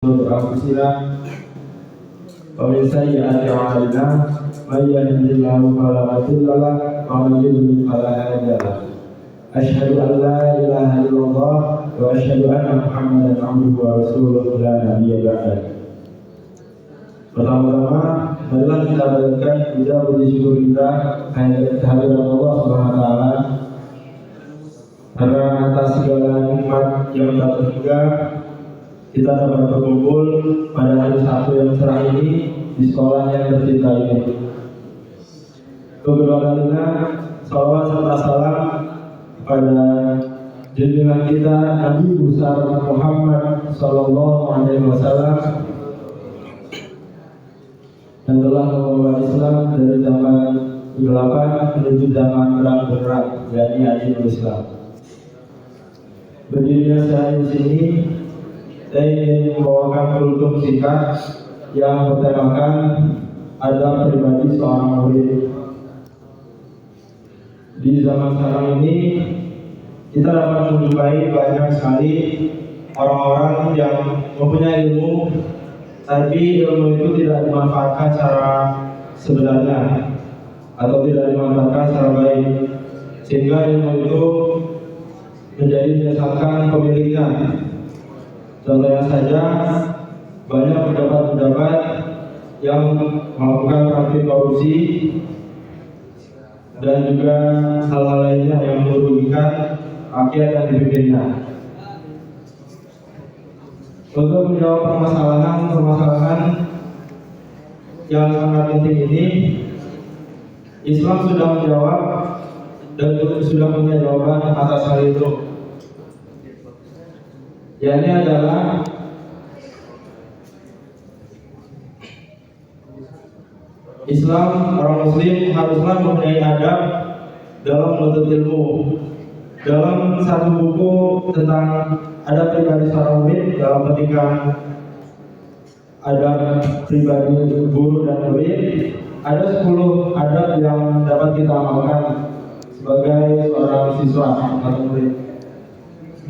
أنفسنا ومن سيئات أعمالنا من يهده الله فلا مضل له ومن يضلل فلا هادي له أشهد أن لا إله إلا الله وأشهد أن محمدا عبده ورسوله لا نبي بعده. Pertama-tama, marilah kita berikan puji syukur kita hanya kehadiran Allah Subhanahu wa taala karena atas segala nikmat yang tak terhingga kita dapat berkumpul pada hari Sabtu yang cerah ini di sekolah yang tercinta ini. Kedua kalinya, salawat serta salam pada junjungan kita Nabi besar Muhammad Sallallahu Alaihi Wasallam yang telah membawa Islam dari zaman kegelapan menuju zaman terang benderang, yakni Adil Islam. Berdirinya saya di sini, saya ingin membawakan kultum singkat yang bertemakan adab pribadi seorang murid. Di zaman sekarang ini kita dapat menjumpai banyak sekali orang-orang yang mempunyai ilmu, tapi ilmu itu tidak dimanfaatkan secara sebenarnya atau tidak dimanfaatkan secara baik, sehingga ilmu itu menjadi menyesatkan pemiliknya. Contohnya saja, banyak pejabat-pejabat yang melakukan praktik korupsi dan juga hal-hal lainnya yang merugikan rakyat dan dipimpinnya. Untuk menjawab permasalahan yang sangat penting ini, Islam sudah menjawab dan sudah punya jawaban atas hal itu. Ini adalah Islam, orang Muslim haruslah mempunyai adab dalam menuntut ilmu. Dalam satu buku tentang adab pribadi seorang murid, dalam petikan adab pribadi guru dan murid, ada 10 adab yang dapat kita amalkan sebagai seorang siswa atau murid.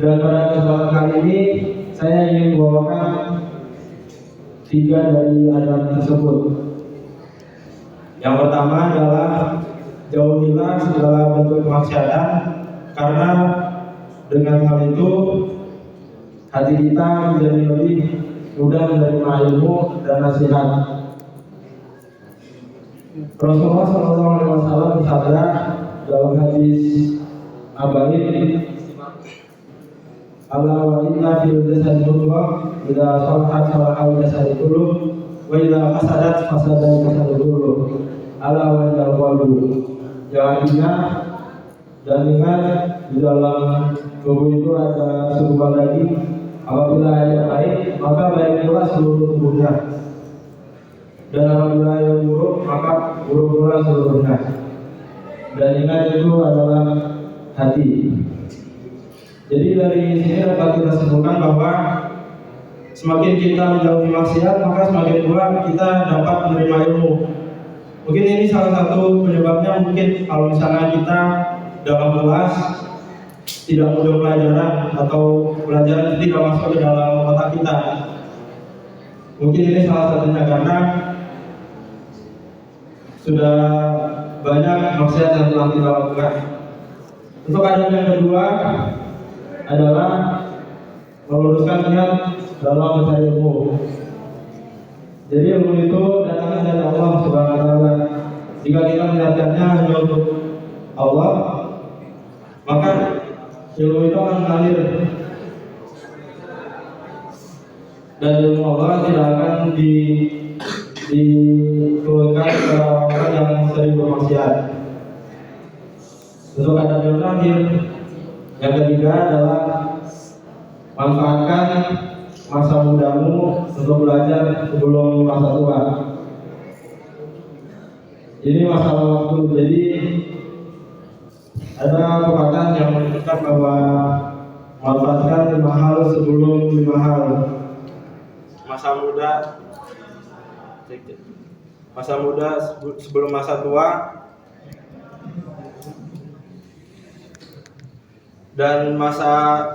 Dan pada kesempatan kali ini saya ingin membawakan 3 dari adab tersebut. Yang pertama adalah jauhilah segala bentuk kemaksiatan, karena dengan hal itu hati kita menjadi lebih mudah menerima ilmu dan nasihat. Rasulullah SAW bersabda dalam hadis Abaid, Allah wa inna fil jasadi mudghah idza salahat salaha al-jasadu kullu wa idza fasadat fasada al-jasadu kullu ala wa inna qalbu. Jangan ingat dan ingat, di dalam tubuh itu ada segumpal daging. Apabila yang baik, maka baik pula seluruh tubuhnya, dan apabila yang buruk, maka buruk pula seluruhnya. Dan ingat, itu adalah hati. Jadi dari sini dapat kita simpulkan bahwa semakin kita menjauhi maksiat, maka semakin pula kita dapat menerima ilmu. Mungkin ini salah satu penyebabnya. Mungkin kalau misalnya kita dalam kelas tidak mudah pelajaran atau pelajaran itu tidak masuk ke dalam otak kita, mungkin ini salah satunya karena sudah banyak maksiat yang telah kita lakukan. Untuk adab yang kedua adalah meluruskan niat dalam mencari ilmu. Jadi ilmu itu datangnya dari Allah Subhanahu wa taala. Jika kita meniatkannya hanya untuk Allah, maka ilmu itu akan mengalir, dan ilmu Allah tidak akan dikeluarkan ke orang yang sering bermaksiat. Untuk adab yang terakhir, yang ketiga adalah manfaatkan masa mudamu untuk belajar sebelum masa tua. Ini masalah waktu. Jadi ada pepatah yang menyebutkan bahwa manfaatkan 5 hal sebelum 5 hal. Masa muda sebelum masa tua, dan masa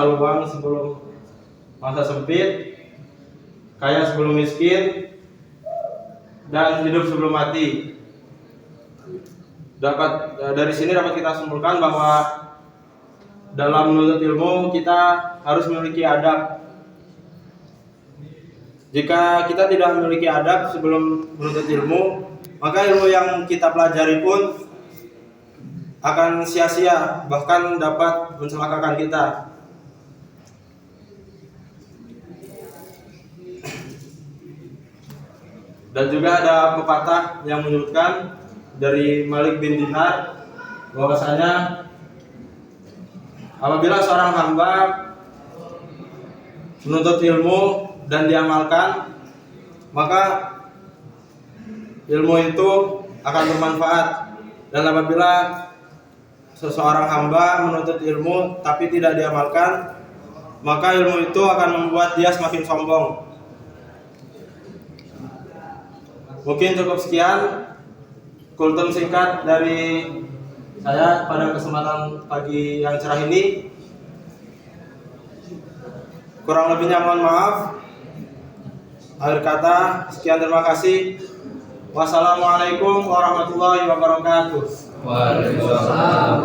luang sebelum masa sempit, kaya sebelum miskin, dan hidup sebelum mati. Dari sini dapat kita simpulkan bahwa dalam menuntut ilmu kita harus memiliki adab. Jika kita tidak memiliki adab sebelum menuntut ilmu, maka ilmu yang kita pelajari pun akan sia-sia, bahkan dapat mencelakakan kita. Dan juga ada pepatah yang menyebutkan dari Malik bin Dinar bahwasanya apabila seorang hamba menuntut ilmu dan diamalkan, maka ilmu itu akan bermanfaat. Dan apabila seseorang hamba menuntut ilmu tapi tidak diamalkan, maka ilmu itu akan membuat dia semakin sombong. Mungkin cukup sekian kultum singkat dari saya pada kesempatan pagi yang cerah ini. Kurang lebihnya mohon maaf. Akhir kata, sekian, terima kasih. Wassalamualaikum warahmatullahi wabarakatuh. Waalaikumsalam.